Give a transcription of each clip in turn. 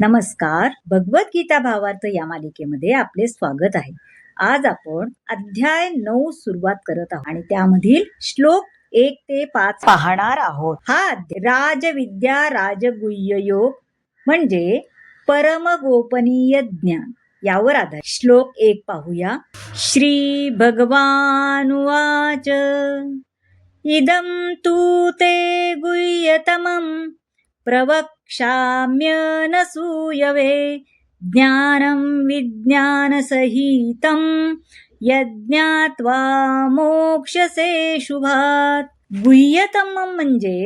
नमस्कार. भगवद्गीता भावार्थ या मालिकेमध्ये आपले स्वागत आहे. आज आपण अध्याय 9 सुरुवात करत आहोत आणि त्यामधील श्लोक 1 ते 5 पाहणार आहोत. हा राजविद्या राजगुह्य योग म्हणजे परम गोपनीय ज्ञान यावर आधारित. श्लोक 1 पाहूया. श्री भगवानुवाच इदं तु ते गुह्यतमं प्रवक्ष्याम्यनसूयवे ज्ञानं विज्ञानसहितं यज्ञात्वा मोक्षसे शुभात्. गुह्यतमं म्हणजे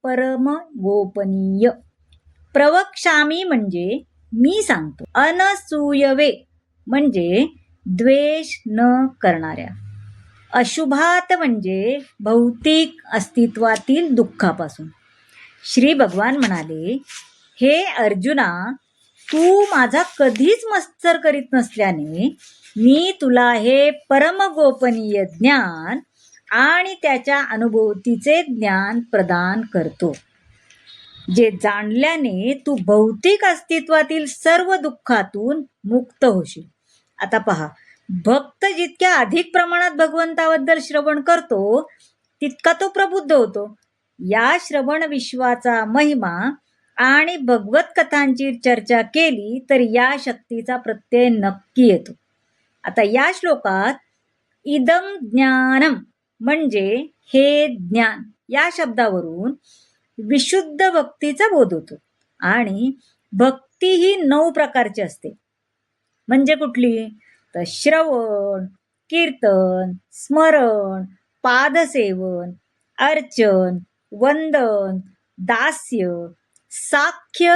परम गोपनीय, प्रवक्ष्यामी म्हणजे मी सांगतो, अनसूयवे म्हणजे द्वेष न करणाऱ्या, अशुभात म्हणजे भौतिक अस्तित्वातील दुःखापासून. श्री भगवान म्हणाले, हे अर्जुना, तू माझा कधीच मत्सर करीत नसल्याने मी तुला हे परम गोपनीय ज्ञान आणि त्याच्या अनुभूतीचे ज्ञान प्रदान करतो, जे जाणल्याने तू भौतिक अस्तित्वातील सर्व दुःखातून मुक्त होशील. आता पहा, भक्त जितक्या अधिक प्रमाणात भगवंताबद्दल श्रवण करतो तितका तो प्रबुद्ध होतो. या श्रवण विश्वाचा महिमा आणि भगवत कथांची चर्चा केली तर या शक्तीचा प्रत्यय नक्की येतो. आता या श्लोकात इदम ज्ञानम म्हणजे हे ज्ञान या शब्दावरून विशुद्ध भक्तीचा बोध होतो. आणि भक्ती ही 9 प्रकारची असते. म्हणजे कुठली? तर श्रवण, कीर्तन, स्मरण, पादसेवन, अर्चन, वंदन, दास्य, साख्य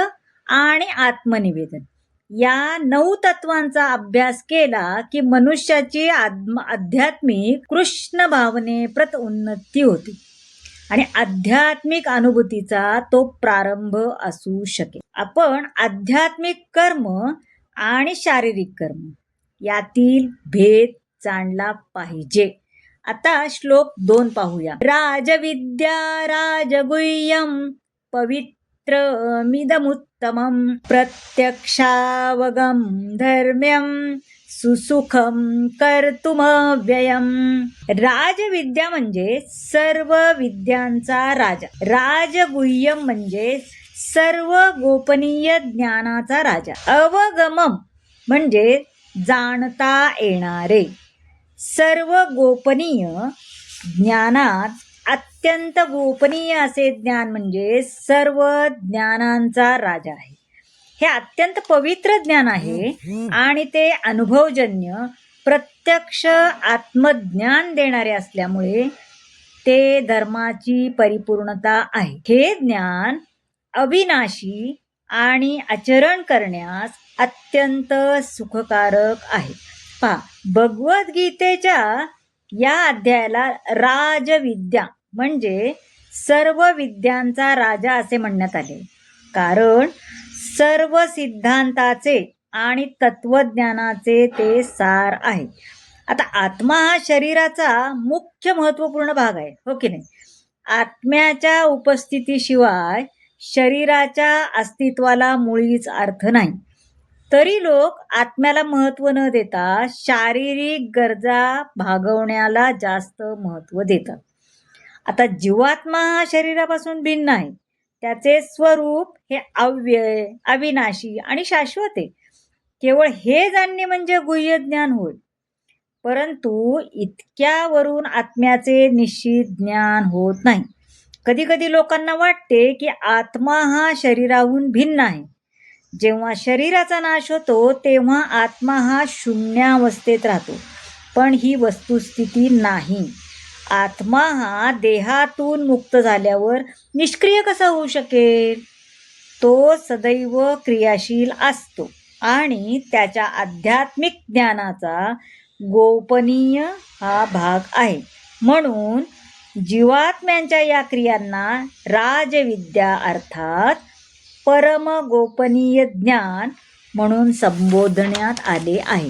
आणि आत्मनिवेदन. या 9 तत्वांचा अभ्यास केला की मनुष्याची आध्यात्मिक कृष्ण भावनेप्रत उन्नती होते आणि आध्यात्मिक अनुभूतीचा तो प्रारंभ असू शकेल. आपण आध्यात्मिक कर्म आणि शारीरिक कर्म यातील भेद जाणला पाहिजे. आता श्लोक 2 पाहूया. राजविद्या राजगुह्यं पवित्रमिदमुत्तमं प्रत्यक्षावगम धर्म्यं सुसुखम कर्तुमव्ययम्. राजविद्या म्हणजे सर्व विद्यांचा राजा. राजगुह्यम म्हणजे सर्व गोपनीय ज्ञानाचा राजा. अवगमम म्हणजे जाणता येणारे. सर्व गोपनीय ज्ञानात अत्यंत गोपनीय असे ज्ञान म्हणजे सर्व ज्ञानांचा राजा आहे. हे अत्यंत पवित्र ज्ञान आहे आणि ते अनुभवजन्य प्रत्यक्ष आत्मज्ञान देणारे असल्यामुळे ते धर्माची परिपूर्णता आहे. हे ज्ञान अविनाशी आणि आचरण करण्यास अत्यंत सुखकारक आहे. पहा, भगवद्गीतेच्या या अध्यायाला राजविद्या म्हणजे सर्व विद्यांचा राजा असे म्हणण्यात आले, कारण सर्व सिद्धांताचे आणि तत्वज्ञानाचे ते सार आहे. आता आत्मा हा शरीराचा मुख्य महत्वपूर्ण भाग आहे, हो की नाही? आत्म्याच्या उपस्थितीशिवाय शरीराच्या अस्तित्वाला मुळीच अर्थ नाही. तरी लोक आत्म्याला महत्व न देता शारीरिक गरजा भागवण्याला जास्त महत्व देतात. आता जीवात्मा हा शरीरापासून भिन्न आहे. त्याचे स्वरूप हे अव्यय, अविनाशी आणि शाश्वत आहे. केवळ हे जाणणे म्हणजे गुह्य ज्ञान होय. परंतु इतक्यावरून आत्म्याचे निश्चित ज्ञान होत नाही. कधी कधी लोकांना वाटते की आत्मा हा शरीराहून भिन्न आहे. जेव्हा शरीराचा नाश होतो तेव्हा आत्मा हा शून्यावस्थेत राहतो, पण ही वस्तुस्थिती नाही. आत्मा हा देहातून मुक्त झाल्यावर निष्क्रिय कसा होऊ शकेल? तो सदैव क्रियाशील असतो आणि त्याच्या आध्यात्मिक ज्ञानाचा गोपनीय हा भाग आहे. म्हणून जीवात्म्यांच्या या क्रियांना राजविद्या अर्थात परम गोपनीय ज्ञान म्हणून संबोधण्यात आले आहे.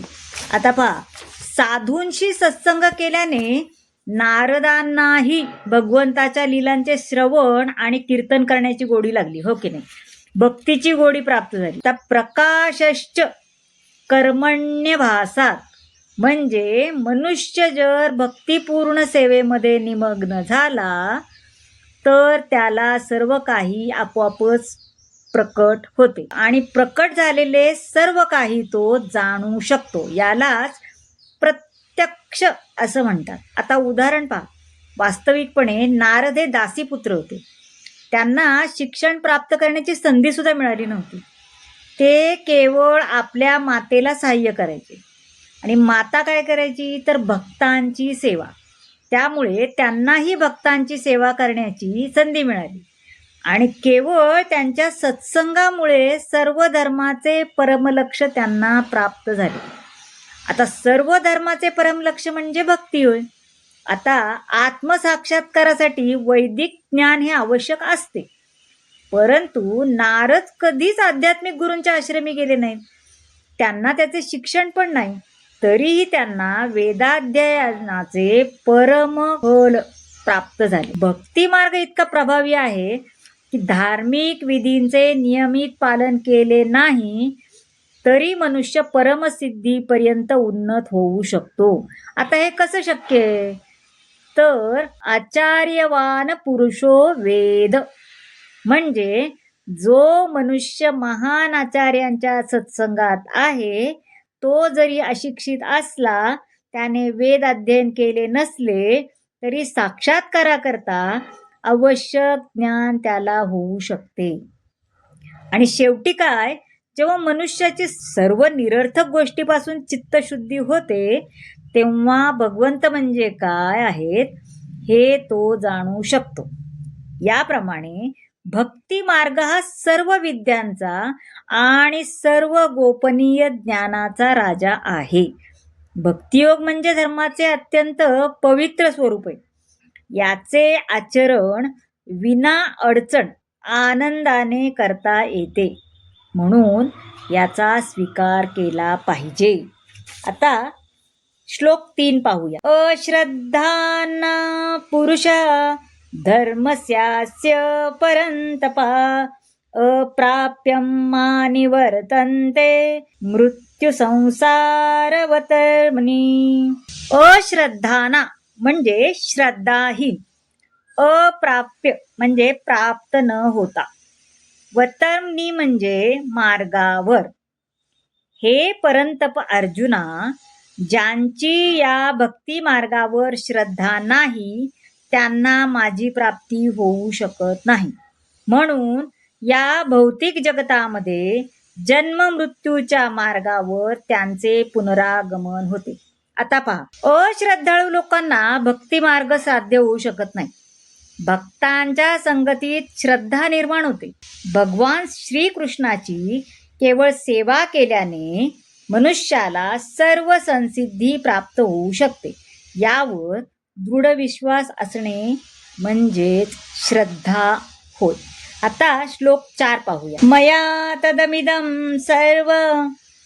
आता पहा, साधूंशी सत्संग केल्याने नारदांनाही भगवंताच्या लीलांचे श्रवण आणि कीर्तन करण्याची गोडी लागली, हो की नाही? भक्तीची गोडी प्राप्त झाली. आता प्रकाशश्च कर्मण्य भासात, म्हणजे मनुष्य जर भक्तिपूर्ण सेवेमध्ये निमग्न झाला तर त्याला सर्व काही आपोआपच प्रकट होते आणि प्रकट झालेले सर्व काही तो जाणू शकतो. यालाच प्रत्यक्ष असं म्हणतात. आता उदाहरण पहा. वास्तविकपणे नारद हे दासीपुत्र होते. त्यांना शिक्षण प्राप्त करण्याची संधी सुद्धा मिळाली नव्हती. ते केवळ आपल्या मातेला सहाय्य करायचे आणि माता काय करायची तर भक्तांची सेवा. त्यामुळे त्यांनाही भक्तांची सेवा करण्याची संधी मिळाली आणि केवळ त्यांच्या सत्संगामुळे सर्व धर्माचे परमलक्ष्य त्यांना प्राप्त झाले. आता सर्व धर्माचे परमलक्ष्य म्हणजे भक्ती होय. आता आत्मसाक्षात्कारासाठी वैदिक ज्ञान हे आवश्यक असते, परंतु नारद कधीच आध्यात्मिक गुरूंच्या आश्रमी गेले नाहीत. त्यांना त्याचे शिक्षण पण नाही, तरीही त्यांना वेदाध्ययनाचे परम फल प्राप्त झाले. भक्ती मार्ग इतका प्रभावी आहे की धार्मिक विधींचे नियमित पालन केले नाही तरी मनुष्य परमसिद्धीपर्यंत उन्नत होऊ शकतो. आता हे कसं शक्य आहे तर आचार्यवान पुरुषो वेद, म्हणजे जो मनुष्य महान आचार्यांच्या सत्संगात आहे तो जरी अशिक्षित असला, त्याने वेद अध्ययन केले नसले तरी साक्षात्काराकरता आवश्यक ज्ञान त्याला होऊ शकते. आणि शेवटी काय, जेव्हा मनुष्याची सर्व निरर्थक गोष्टीपासून चित्तशुद्धी होते तेव्हा भगवंत म्हणजे काय आहेत हे तो जाणू शकतो. याप्रमाणे भक्ती मार्ग हा सर्व विद्यांचा आणि सर्व गोपनीय ज्ञानाचा राजा आहे. भक्तियोग म्हणजे धर्माचे अत्यंत पवित्र स्वरूप आहे. याचे आचरण विना अडचण आनंदाने करता येते, म्हणून याचा स्वीकार केला पाहिजे. आता श्लोक 3 पाहूया. अश्रद्धाना पुरुष धर्मस्यास्य परंतपा अप्राप्यं मानिवर्तन्ते मृत्यू संसारवतर्मनी. अश्रद्धाना म्हणजे श्रद्धाहीन, अप्राप्य म्हणजे प्राप्त न होता, वतर्मनी म्हणजे मार्गावर. हे परंतप अर्जुना, ज्यांची या भक्ती मार्गावर श्रद्धा नाही त्यांना माझी प्राप्ती होऊ शकत नाही. म्हणून या भौतिक जगतामध्ये जन्म मृत्यूच्या मार्गावर त्यांचे पुनरागमन होते. आता पहा, अश्रद्धाळू लोकांना भक्ती मार्ग साध्य होऊ शकत नाही. भक्तांच्या संगतीत श्रद्धा निर्माण होते. भगवान श्रीकृष्णाची केवळ सेवा केल्याने मनुष्याला सर्व संसिद्धी प्राप्त होऊ शकते. यावर दृढ विश्वास असणे म्हणजेच श्रद्धा होय. आता श्लोक 4 पाहूया. मया तदमिदं सर्व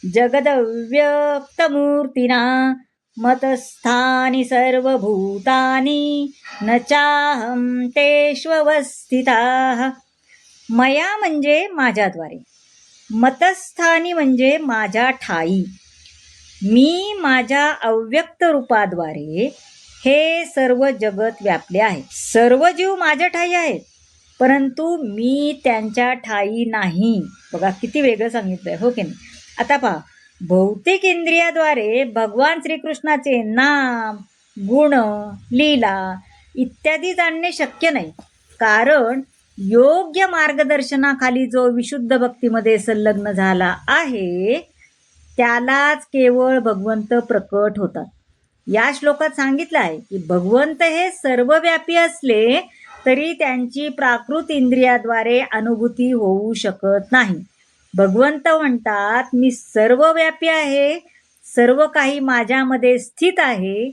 जगदव्यक्तमूर्तिना मतस्थानि सर्वभूतानि न चाहं तेष्वस्थिताः. मया म्हणजे माझ्याद्वारे, मतस्थानी म्हणजे माझ्या ठाई, मी माझ्या अव्यक्त रूपाद्वारे हे सर्व जगत व्यापले आहे. सर्व जीव माझ्या ठाई आहेत, परंतु मी त्यांच्या ठाई नाही. बघा किती वेगळं सांगितलंय, हो की नाही. आता पहा, भौतिक इंद्रियाद्वारे भगवान श्रीकृष्णाचे नाम, गुण, लीला इत्यादी जाणणे शक्य नाही, कारण योग्य मार्गदर्शनाखाली जो विशुद्ध भक्तीमध्ये संलग्न झाला आहे त्यालाच केवळ भगवंत प्रकट होतात. या श्लोकात सांगितलं आहे की भगवंत हे सर्वव्यापी असले तरी त्यांची प्राकृत इंद्रियाद्वारे अनुभूती होऊ शकत नाही. भगवंत म्हणतात, मी सर्वव्यापी आहे, सर्व काही माझ्यामध्ये स्थित आहे,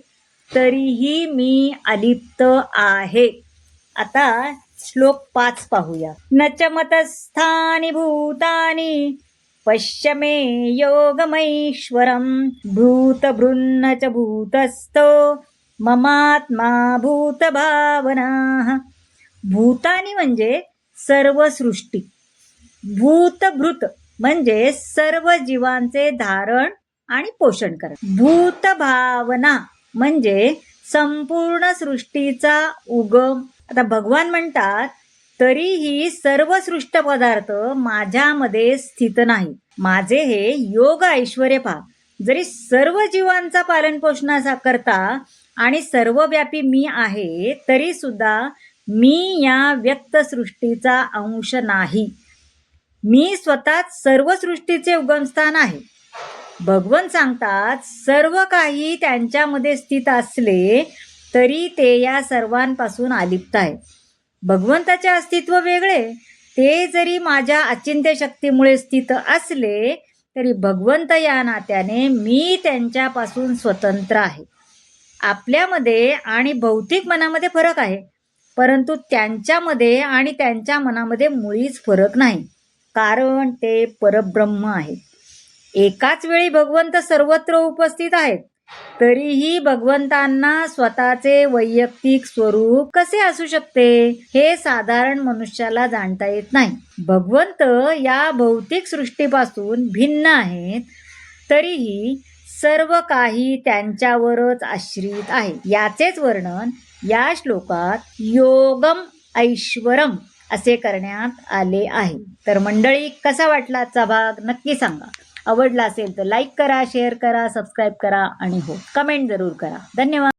तरीही मी अलिप्त आहे. आता श्लोक 5 पाहूया. न च मतस्थानि भूतानि पश्य मे योगमैश्वरं भूतभृन्न च भूतस्थो ममात्मा भूतभावना. भूतानी म्हणजे सर्व सृष्टी, भूतभृत म्हणजे सर्व जीवांचे धारण आणि पोषण करत. भूत भावना म्हणजे संपूर्ण सृष्टीचा उगम. आता भगवान म्हणतात, तरीही सर्व सृष्ट पदार्थ माझ्यामध्ये स्थित नाही. माझे हे योग ऐश्वर्य पहा. जरी सर्व जीवांचा पालन पोषणाचा करता आणि सर्वव्यापी मी आहे, तरी सुद्धा मी या व्यक्त सृष्टीचा अंश नाही. मी स्वतःच सर्व सृष्टीचे उगमस्थान आहे. भगवान सांगतात, सर्व काही त्यांच्यामध्ये स्थित असले तरी ते या सर्वांपासून अलिप्त आहे. भगवंताचे अस्तित्व वेगळे. ते जरी माझ्या अचिंत्य शक्तीमुळे स्थित असले तरी भगवंत या नात्याने मी त्यांच्यापासून स्वतंत्र आहे. आपल्यामध्ये आणि भौतिक मनामध्ये फरक आहे, परंतु त्यांच्यामध्ये आणि त्यांच्या मनामध्ये मुळीच फरक नाही, कारण ते परब्रह्म आहेत. एकाच वेळी भगवंत सर्वत्र उपस्थित आहेत, तरीही भगवंतांना स्वतःचे वैयक्तिक स्वरूप कसे असू शकते हे साधारण मनुष्याला जाणता येत नाही. भगवंत या भौतिक सृष्टीपासून भिन्न आहेत, तरीही सर्व काही त्यांच्यावरच आश्रित आहे. याचेच वर्णन या श्लोकात योगम ऐश्वरम असे करण्यात आले आहे. तर मंडळी, कसा वाटला आजचा भाग नक्की सांगा. आवडला असेल तर लाईक करा, शेअर करा, सबस्क्राईब करा आणि हो, कमेंट जरूर करा. धन्यवाद.